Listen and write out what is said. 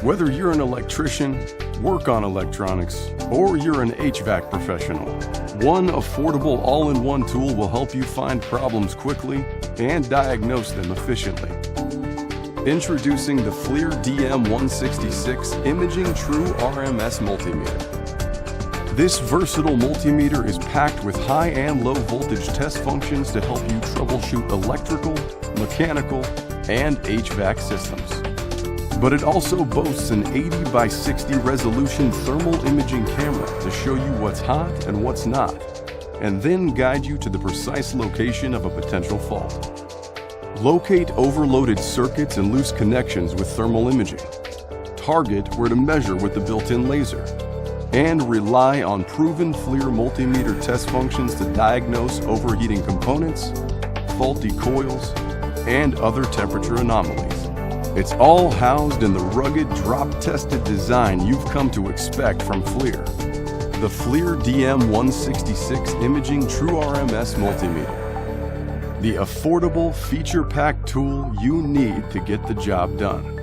Whether you're an electrician, work on electronics, or you're an HVAC professional, one affordable all-in-one tool will help you find problems quickly and diagnose them efficiently. Introducing the FLIR DM166 Imaging True RMS Multimeter. This versatile multimeter is packed with high and low voltage test functions to help you troubleshoot electrical, mechanical, and HVAC systems. But it also boasts an 80 by 60 resolution thermal imaging camera to show you what's hot and what's not, and then guide you to the precise location of a potential fault. Locate overloaded circuits and loose connections with thermal imaging. Target where to measure with the built-in laser. And rely on proven FLIR multimeter test functions to diagnose overheating components, faulty coils, and other temperature anomalies. It's all housed in the rugged, drop-tested design you've come to expect from FLIR. The FLIR DM166 Imaging True RMS Multimeter. The affordable, feature-packed tool you need to get the job done.